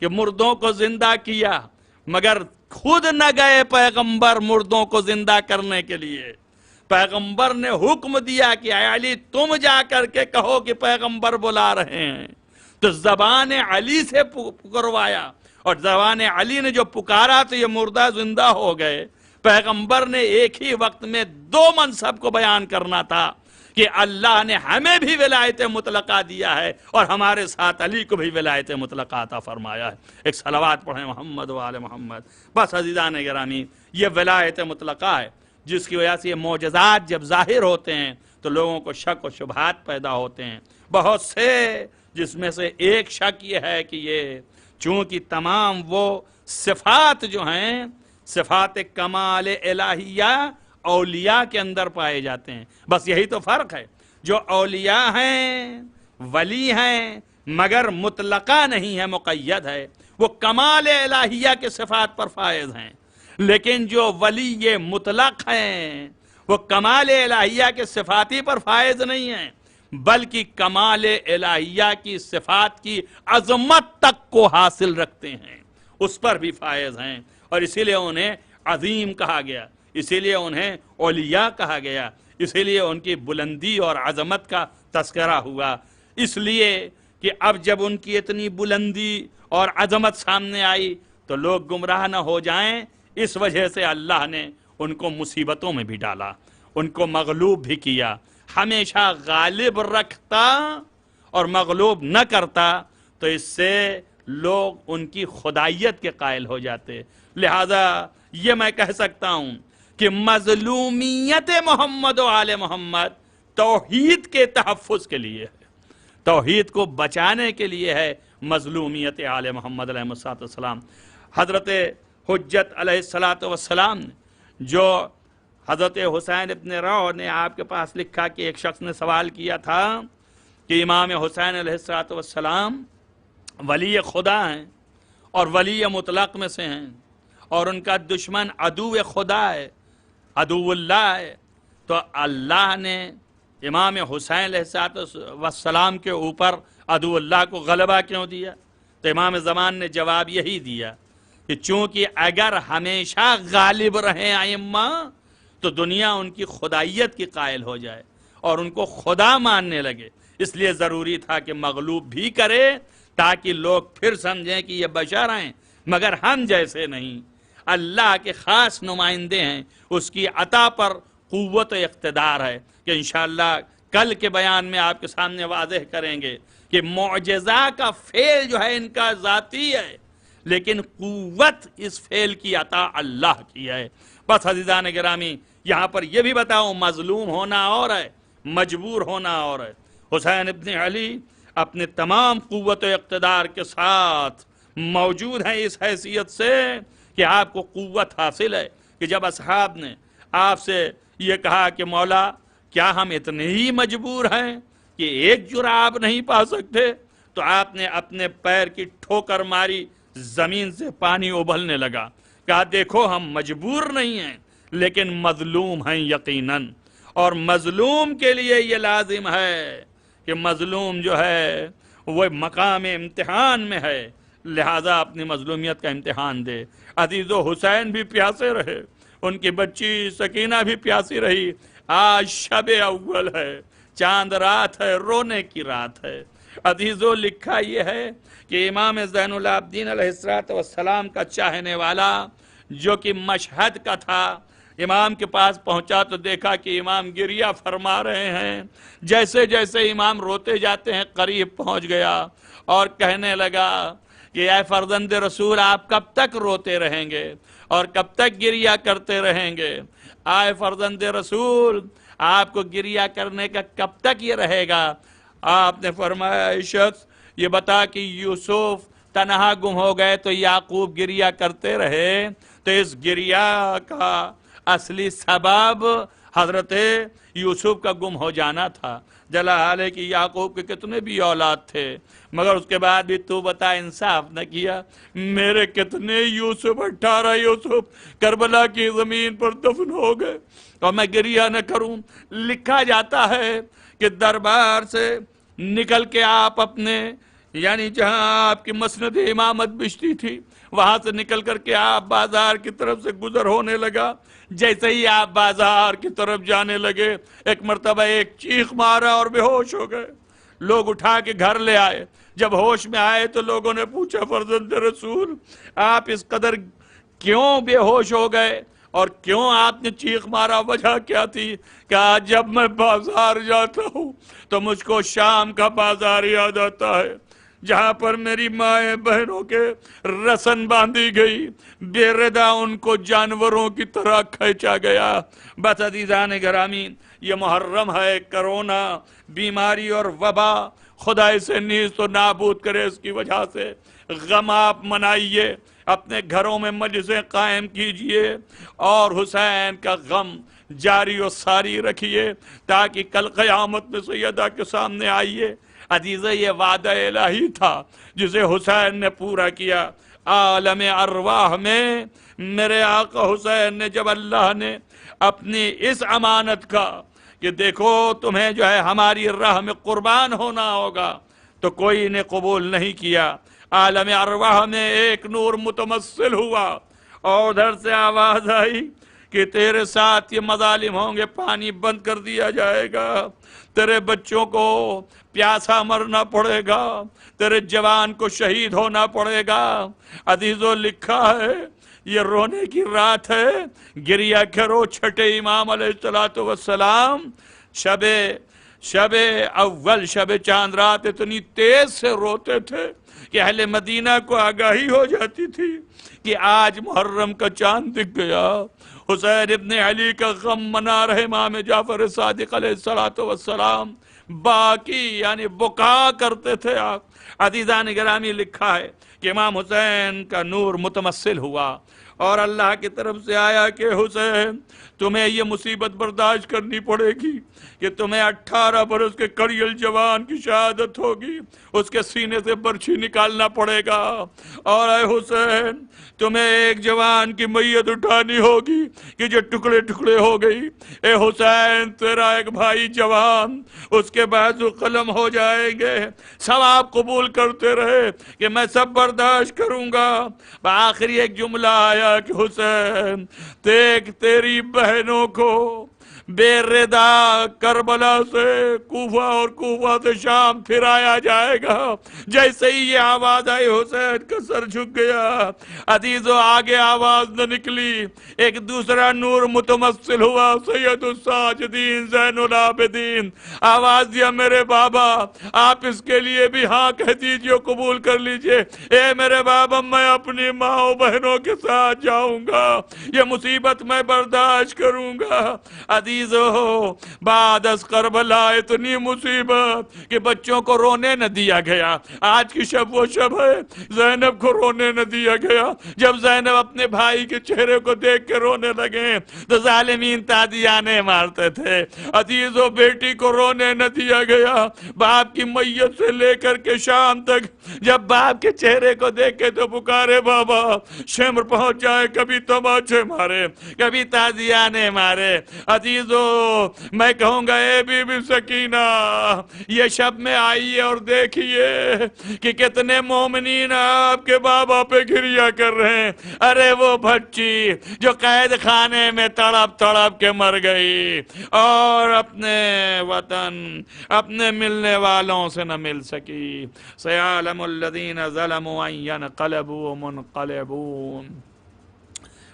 [SPEAKER 1] کہ مردوں کو زندہ کیا، مگر خود نہ گئے پیغمبر مردوں کو زندہ کرنے کے لیے. پیغمبر نے حکم دیا کہ اے علی تم جا کر کے کہو کہ پیغمبر بلا رہے ہیں. تو زبان علی سے پکروایا اور زبان علی نے جو پکارا تو یہ مردہ زندہ ہو گئے. پیغمبر نے ایک ہی وقت میں دو منصب کو بیان کرنا تھا کہ اللہ نے ہمیں بھی ولایت مطلقہ دیا ہے اور ہمارے ساتھ علی کو بھی ولایت مطلقہ عطا فرمایا ہے. ایک صلوات پڑھیں محمد و آل محمد. بس عزیزان گرامی، یہ ولایت مطلقہ ہے جس کی وجہ سے یہ معجزات جب ظاہر ہوتے ہیں تو لوگوں کو شک و شبہات پیدا ہوتے ہیں بہت سے، جس میں سے ایک شک یہ ہے کہ یہ چونکہ تمام وہ صفات جو ہیں صفات کمال الہیہ اولیاء کے اندر پائے جاتے ہیں. بس یہی تو فرق ہے، جو اولیاء ہیں ولی ہیں مگر مطلقہ نہیں ہے، مقید ہے، وہ کمال الہیہ کے صفات پر فائز ہیں. لیکن جو ولی یہ مطلق ہیں وہ کمال الہیہ کے صفاتی پر فائز نہیں ہیں بلکہ کمال الہیہ کی صفات کی عظمت تک کو حاصل رکھتے ہیں، اس پر بھی فائز ہیں. اور اسی لیے انہیں عظیم کہا گیا، اسی لیے انہیں اولیاء کہا گیا، اسی لیے ان کی بلندی اور عظمت کا تذکرہ ہوا. اس لیے کہ اب جب ان کی اتنی بلندی اور عظمت سامنے آئی تو لوگ گمراہ نہ ہو جائیں، اس وجہ سے اللہ نے ان کو مصیبتوں میں بھی ڈالا، ان کو مغلوب بھی کیا. ہمیشہ غالب رکھتا اور مغلوب نہ کرتا تو اس سے لوگ ان کی خدائیت کے قائل ہو جاتے. لہذا یہ میں کہہ سکتا ہوں کہ مظلومیت محمد و آل محمد توحید کے تحفظ کے لیے ہے، توحید کو بچانے کے لیے ہے مظلومیت آل محمد علیہ السلام. حضرت حجت علیہ السلام جو حضرت حسین ابن روح نے آپ کے پاس لکھا کہ ایک شخص نے سوال کیا تھا کہ امام حسین علیہ السلام ولی خدا ہیں اور ولی مطلق میں سے ہیں اور ان کا دشمن عدو خدا ہے، عدو اللہ ہے، تو اللہ نے امام حسین علیہ السلام کے اوپر عدو اللہ کو غلبہ کیوں دیا؟ تو امام زمان نے جواب یہی دیا کہ چونکہ اگر ہمیشہ غالب رہیں ائمہ تو دنیا ان کی خدائیت کی قائل ہو جائے اور ان کو خدا ماننے لگے. اس لیے ضروری تھا کہ مغلوب بھی کرے تاکہ لوگ پھر سمجھیں کہ یہ بشر ہیں مگر ہم جیسے نہیں، اللہ کے خاص نمائندے ہیں، اس کی عطا پر قوت و اقتدار ہے. کہ انشاءاللہ کل کے بیان میں آپ کے سامنے واضح کریں گے کہ معجزہ کا فعل جو ہے ان کا ذاتی ہے لیکن قوت اس فعل کی عطا اللہ کی ہے. بس عزیزان گرامی، یہاں پر یہ بھی بتاؤں مظلوم ہونا اور ہے، مجبور ہونا اور ہے. حسین ابن علی اپنے تمام قوت و اقتدار کے ساتھ موجود ہیں اس حیثیت سے کہ آپ کو قوت حاصل ہے کہ جب اصحاب نے آپ سے یہ کہا کہ مولا کیا ہم اتنے ہی مجبور ہیں کہ ایک جراب نہیں پا سکتے، تو آپ نے اپنے پیر کی ٹھوکر ماری، زمین سے پانی ابلنے لگا. کہا دیکھو ہم مجبور نہیں ہیں لیکن مظلوم ہیں یقیناً، اور مظلوم کے لیے یہ لازم ہے کہ مظلوم جو ہے وہ مقام امتحان میں ہے. لہٰذا اپنی مظلومیت کا امتحان دے۔ عزیزو حسین بھی پیاسے رہے، ان کی بچی سکینہ بھی پیاسی رہی۔ آج شب اول ہے، چاند رات ہے، رونے کی رات ہے۔ عزیزو لکھا یہ ہے کہ امام زین العابدین علیہ السلام کا چاہنے والا جو کہ مشہد کا تھا، امام کے پاس پہنچا تو دیکھا کہ امام گریہ فرما رہے ہیں۔ جیسے جیسے امام روتے جاتے ہیں قریب پہنچ گیا اور کہنے لگا کہ اے فرزند رسول، آپ کب تک روتے رہیں گے اور کب تک گریہ کرتے رہیں گے؟ اے فرزند رسول، آپ کو گریہ کرنے کا کب تک یہ رہے گا؟ آپ نے فرمایا اے شخص یہ بتا کہ یوسف تنہا گم ہو گئے تو یعقوب گریہ کرتے رہے، تو اس گریہ کا اصلی سبب حضرت یوسف کا گم ہو جانا تھا۔ جلا حال ہے کہ یعقوب کے کتنے بھی اولاد تھے، مگر اس کے بعد بھی تو بتا انصاف نہ کیا۔ میرے کتنے یوسف، 18 یوسف کربلا کی زمین پر دفن ہو گئے اور میں گریہ نہ کروں۔ لکھا جاتا ہے کہ دربار سے نکل کے آپ اپنے یعنی جہاں آپ کی مسند امامت بچتی تھی وہاں سے نکل کر کے آپ بازار کی طرف سے گزر ہونے لگا۔ جیسے ہی آپ بازار کی طرف جانے لگے ایک مرتبہ ایک چیخ مارا اور بے ہوش ہو گئے۔ لوگ اٹھا کے گھر لے آئے۔ جب ہوش میں آئے تو لوگوں نے پوچھا فرزند رسول آپ اس قدر کیوں بے ہوش ہو گئے اور کیوں آپ نے چیخ مارا؟ وجہ کیا تھی؟ کہ جب میں بازار جاتا ہوں تو مجھ کو شام کا بازار یاد آتا ہے جہاں پر میری مائیں بہنوں کے رسن باندھی گئی، بے ردا ان کو جانوروں کی طرح کھینچا گیا۔ بس عزیزان گرامی، یہ محرم ہے، کرونا بیماری اور وبا خدا اسے نیز تو نابود کرے، اس کی وجہ سے غم آپ منائیے، اپنے گھروں میں مجلسیں قائم کیجئے اور حسین کا غم جاری و ساری رکھیے تاکہ کل قیامت میں سیدہ کے سامنے آئیے۔ عزیزہ یہ وعدہ الہی تھا جسے حسین نے پورا کیا۔ عالم ارواح میں میرے آقا حسین نے جب اللہ نے اپنی اس امانت کا کہ دیکھو تمہیں جو ہے ہماری راہ میں قربان ہونا ہوگا تو کوئی نے قبول نہیں کیا۔ عالم ارواح میں ایک نور متمثل ہوا اور ادھر سے آواز آئی کہ تیرے ساتھ یہ مظالم ہوں گے، پانی بند کر دیا جائے گا، تیرے بچوں کو پیاسا مرنا پڑے گا، تیرے جوان کو شہید ہونا پڑے گا۔ عزیزو لکھا ہے یہ رونے کی رات ہے، گریہ کرو۔ چھٹے امام علیہ السلام شب اول شب چاند رات اتنی تیز سے روتے تھے کہ اہل مدینہ کو آگاہی ہو جاتی تھی کہ آج محرم کا چاند دکھ گیا۔ حسین ابن علی کا غم منا رہے امام جعفر صادق علیہ السلام، باقی یعنی بکا کرتے تھے آپ۔ عزیزان گرامی لکھا ہے کہ امام حسین کا نور متمثل ہوا اور اللہ کی طرف سے آیا کہ حسین تمہیں یہ مصیبت برداشت کرنی پڑے گی کہ تمہیں 18 برس کے کڑیل جوان کی شہادت ہوگی، اس کے سینے سے برچھی نکالنا پڑے گا، اور اے حسین تمہیں ایک جوان کی میت اٹھانی ہوگی کہ جو ٹکڑے ٹکڑے ہو گئی۔ اے حسین تیرا ایک بھائی جوان اس کے بازو قلم ہو جائیں گے، سب آپ قبول کرتے رہے کہ میں سب برداشت کروں گا۔ آخری ایک جملہ آیا کہ حسین دیکھ تیری بہنوں کو بے ردا کربلا سے کوفہ اور کوفہ سے شام پھرایا جائے گا۔ جیسے ہی یہ آواز آئی حسین کا سر جھک گیا۔ عزیزو آگے آواز نہ نکلی، ایک دوسرا نور متمثل ہوا، سید الساجدین زین العابدین آواز دیا میرے بابا آپ اس کے لیے بھی ہاں کہہ دیجئے، قبول کر لیجئے۔ اے میرے بابا میں اپنی ماں و بہنوں کے ساتھ جاؤں گا، یہ مصیبت میں برداشت کروں گا۔ عزیزو بعد از کربلا اتنی مصیبت کہ بچوں کو رونے نہ دیا گیا۔ آج کی شب وہ شب ہے زینب کو رونے نہ دیا گیا۔ جب زینب اپنے بھائی کے چہرے کو دیکھ کے رونے لگے تو ظالمین تادیانے مارتے تھے۔ عزیزو بیٹی کو رونے نہ دیا گیا۔ باپ کی میت سے لے کر کے شام تک جب باپ کے چہرے کو دیکھے تو پکارے بابا شمر پہنچ جائے، کبھی تماچے مارے کبھی تازیانے مارے۔ عزیز مریض ہو، میں کہوں گا اے بی بی سکینہ یہ شب میں آئیے اور دیکھیے کہ کتنے مومنین آپ کے بابا پہ گریا کر رہے ہیں۔ ارے وہ بچی جو قید خانے میں تڑپ تڑپ کے مر گئی اور اپنے وطن اپنے ملنے والوں سے نہ مل سکی۔ سیعلم الذین ظلموا ان ينقلبوا منقلبون۔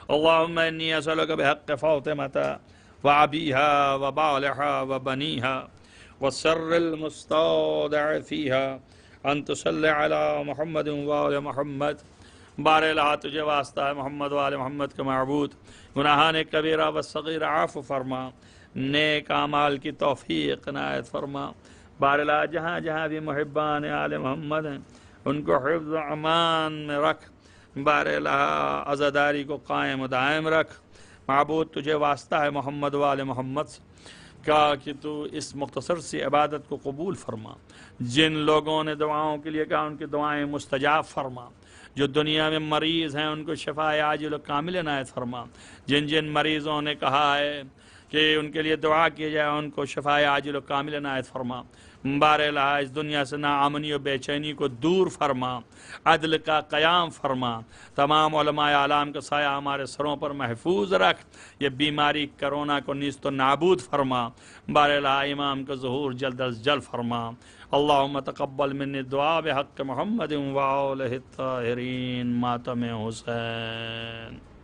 [SPEAKER 1] اللہم انی اسألک بحق فاطمة وعبیہا وبالہا وبنیہا والسر المستودع فیہا ان تصلی علی محمد وآل محمد۔ بار الہ تجھے واسطہ ہے محمد وآل محمد کے معبود، گناہان کبیرہ و صغیرہ عفو فرما، نیک اعمال کی توفیق عنایت فرما۔ بار الہ جہاں جہاں بھی محبان آل محمد ہیں ان کو حفظ و امان میں رکھ، بار الہ عزاداری کو قائم و دائم رکھ۔ معبود تجھے واسطہ ہے محمد وآل محمد سے کہا کہ تو اس مختصر سی عبادت کو قبول فرما۔ جن لوگوں نے دعاؤں کے لیے کہا ان کی دعائیں مستجاب فرما۔ جو دنیا میں مریض ہیں ان کو شفا عاجل و کامل عنایت فرما۔ جن جن مریضوں نے کہا ہے کہ ان کے لیے دعا کی جائے ان کو شفا عاجل و کامل عنایت فرما۔ بار الہ اس دنیا سے ناامنی و بے چینی کو دور فرما، عدل کا قیام فرما، تمام علماء اعلام کا سایہ ہمارے سروں پر محفوظ رکھ، یہ بیماری کرونا کو نیست و نابود فرما۔ بار الہ امام کا ظہور جلد از جلد فرما۔ اللہم تقبل منی دعا بحق محمد وآلہ الطاہرین ماتم حسین۔